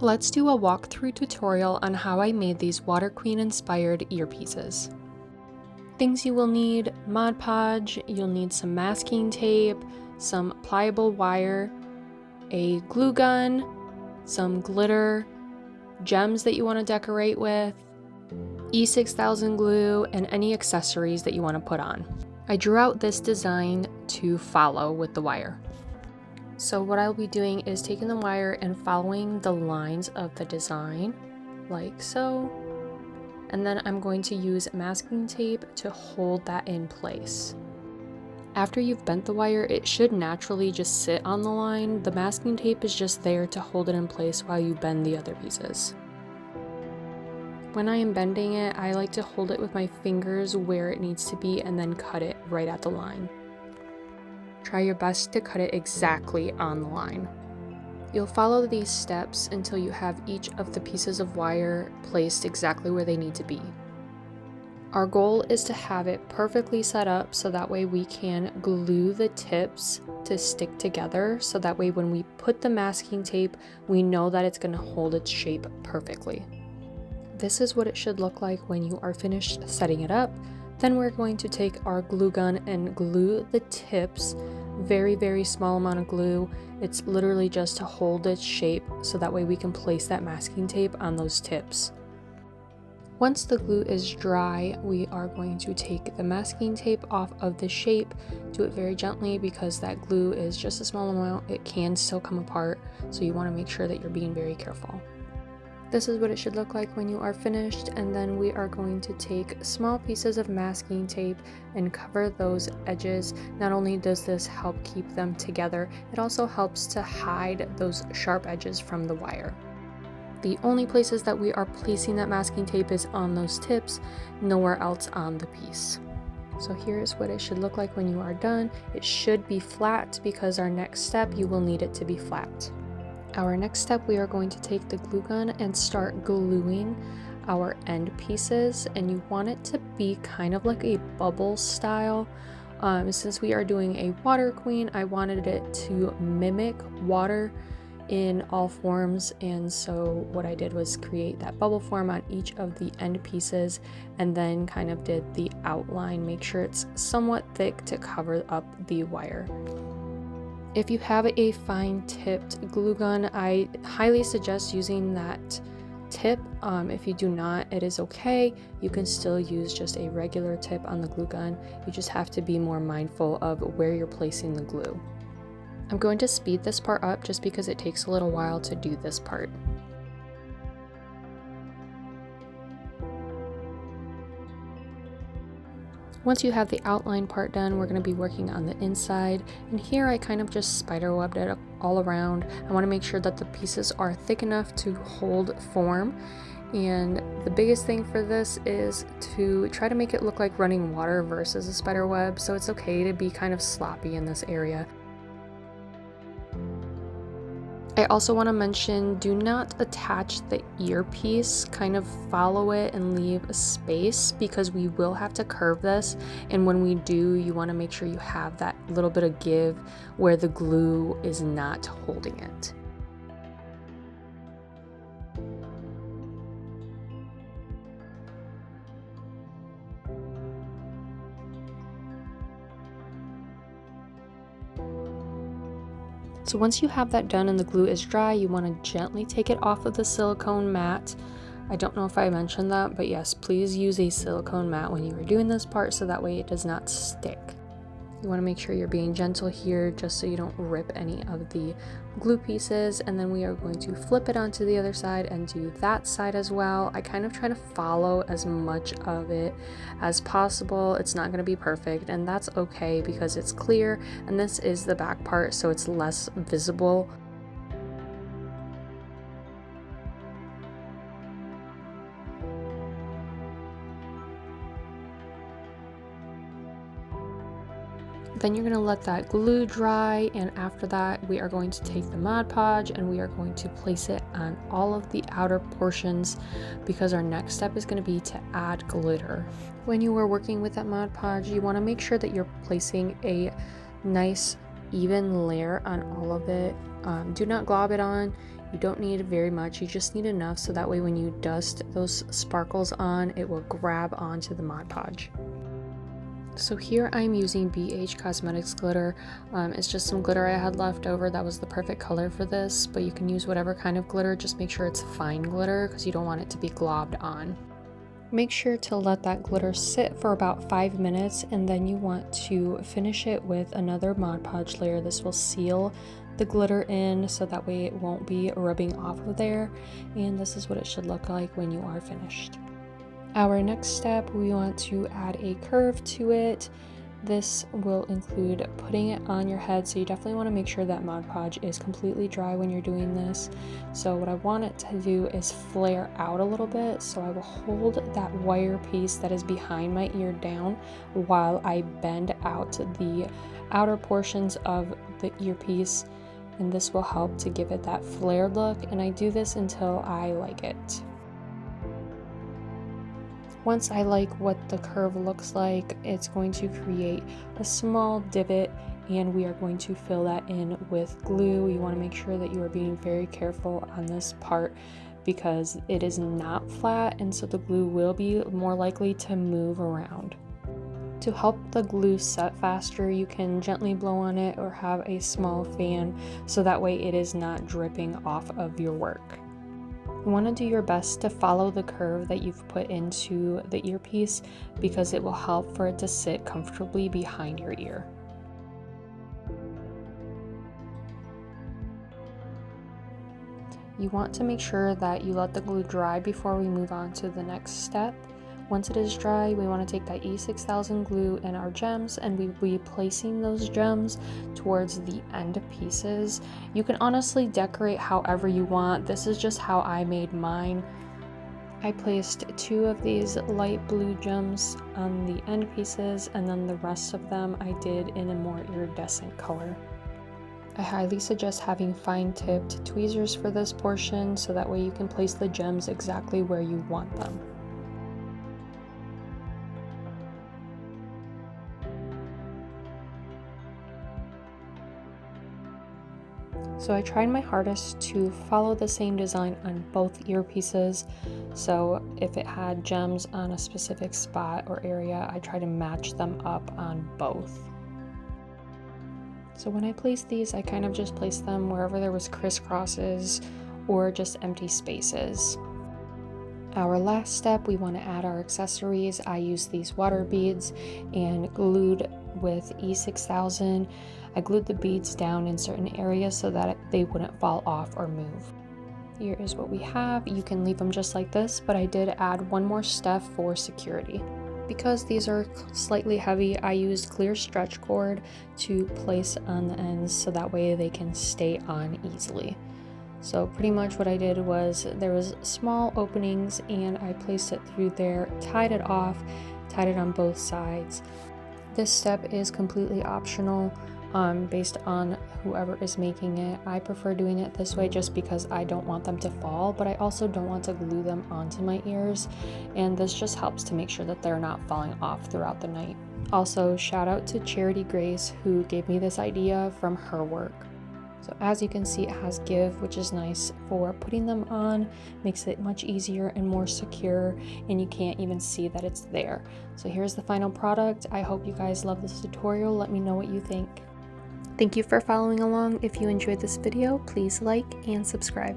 Let's do a walkthrough tutorial on how I made these Water Queen inspired earpieces. Things you will need: Mod Podge, you'll need some masking tape, some pliable wire, a glue gun, some glitter, gems that you want to decorate with, E6000 glue, and any accessories that you want to put on. I drew out this design to follow with the wire. So what I'll be doing is taking the wire and following the lines of the design, like so. And then I'm going to use masking tape to hold that in place. After you've bent the wire, it should naturally just sit on the line. The masking tape is just there to hold it in place while you bend the other pieces. When I am bending it, I like to hold it with my fingers where it needs to be and then cut it right at the line. Try your best to cut it exactly on the line. You'll follow these steps until you have each of the pieces of wire placed exactly where they need to be. Our goal is to have it perfectly set up so that way we can glue the tips to stick together, so that way when we put the masking tape, we know that it's going to hold its shape perfectly. This is what it should look like when you are finished setting it up. Then we're going to take our glue gun and glue the tips. Very small amount of glue. It's literally just to hold its shape so that way we can place that masking tape on those tips. Once the glue is dry, we are going to take the masking tape off of the shape. Do it very gently because that glue is just a small amount. It can still come apart, so you want to make sure that you're being very careful. This is what it should look like when you are finished, and then we are going to take small pieces of masking tape and cover those edges. Not only does this help keep them together, it also helps to hide those sharp edges from the wire. The only places that we are placing that masking tape is on those tips, nowhere else on the piece. So here's what it should look like when you are done. It should be flat because our next step, you will need it to be flat. Our next step, we are going to take the glue gun and start gluing our end pieces, and you want it to be kind of like a bubble style. Since we are doing a water queen, I wanted it to mimic water in all forms, and so what I did was create that bubble form on each of the end pieces and then kind of did the outline, make sure it's somewhat thick to cover up the wire. If you have a fine tipped glue gun, I highly suggest using that tip. If you do not, it is okay. You can still use just a regular tip on the glue gun. You just have to be more mindful of where you're placing the glue. I'm going to speed this part up just because it takes a little while to do this part. Once you have the outline part done, we're going to be working on the inside, and here I kind of just spiderwebbed it all around. I want to make sure that the pieces are thick enough to hold form, and the biggest thing for this is to try to make it look like running water versus a spider web, so it's okay to be kind of sloppy in this area. I also want to mention, do not attach the earpiece, kind of follow it and leave a space because we will have to curve this, and when we do, you want to make sure you have that little bit of give where the glue is not holding it. So once you have that done and the glue is dry, you want to gently take it off of the silicone mat. I don't know if I mentioned that, but yes, please use a silicone mat when you are doing this part so that way it does not stick. You want to make sure you're being gentle here just so you don't rip any of the glue pieces, and then we are going to flip it onto the other side and do that side as well. I kind of try to follow as much of it as possible. It's not going to be perfect, and that's okay because it's clear, and this is the back part, so it's less visible. Then you're going to let that glue dry, and after that we are going to take the Mod Podge and we are going to place it on all of the outer portions because our next step is going to be to add glitter. When you are working with that Mod Podge, you want to make sure that you're placing a nice even layer on all of it. Do not glob it on. You don't need very much, you just need enough so that way when you dust those sparkles on, it will grab onto the Mod Podge. So here I'm using BH Cosmetics glitter. It's just some glitter I had left over that was the perfect color for this, but you can use whatever kind of glitter, just make sure it's fine glitter because you don't want it to be globbed on. Make sure to let that glitter sit for about 5 minutes, and then you want to finish it with another Mod Podge layer. This will seal the glitter in so that way it won't be rubbing off of there, and this is what it should look like when you are finished. Our next step, we want to add a curve to it. This will include putting it on your head, so you definitely want to make sure that Mod Podge is completely dry when you're doing this. So what I want it to do is flare out a little bit, so I will hold that wire piece that is behind my ear down while I bend out the outer portions of the earpiece, and this will help to give it that flared look, and I do this until I like it. Once I like what the curve looks like, it's going to create a small divot, and we are going to fill that in with glue. You want to make sure that you are being very careful on this part because it is not flat, and so the glue will be more likely to move around. To help the glue set faster, you can gently blow on it or have a small fan so that way it is not dripping off of your work. You want to do your best to follow the curve that you've put into the earpiece because it will help for it to sit comfortably behind your ear. You want to make sure that you let the glue dry before we move on to the next step. Once it is dry, we want to take that E6000 glue and our gems, and we will be placing those gems towards the end pieces. You can honestly decorate however you want. This is just how I made mine. I placed 2 of these light blue gems on the end pieces, and then the rest of them I did in a more iridescent color. I highly suggest having fine-tipped tweezers for this portion so that way you can place the gems exactly where you want them. So I tried my hardest to follow the same design on both earpieces. So if it had gems on a specific spot or area, I try to match them up on both. So when I placed these, I kind of just placed them wherever there was crisscrosses or just empty spaces. Our last step, we want to add our accessories. I used these water beads and glued with E6000. I glued the beads down in certain areas so that they wouldn't fall off or move. Here is what we have. You can leave them just like this, but I did add one more step for security. Because these are slightly heavy, I used clear stretch cord to place on the ends so that way they can stay on easily. So pretty much what I did was there was small openings and I placed it through there, tied it off, tied it on both sides. This step is completely optional based on whoever is making it. I prefer doing it this way just because I don't want them to fall, but I also don't want to glue them onto my ears, and this just helps to make sure that they're not falling off throughout the night. Also, shout out to Charity Grace who gave me this idea from her work. So as you can see, it has give, which is nice for putting them on, makes it much easier and more secure, and you can't even see that it's there. So here's the final product. I hope you guys love this tutorial. Let me know what you think. Thank you for following along. If you enjoyed this video, please like and subscribe.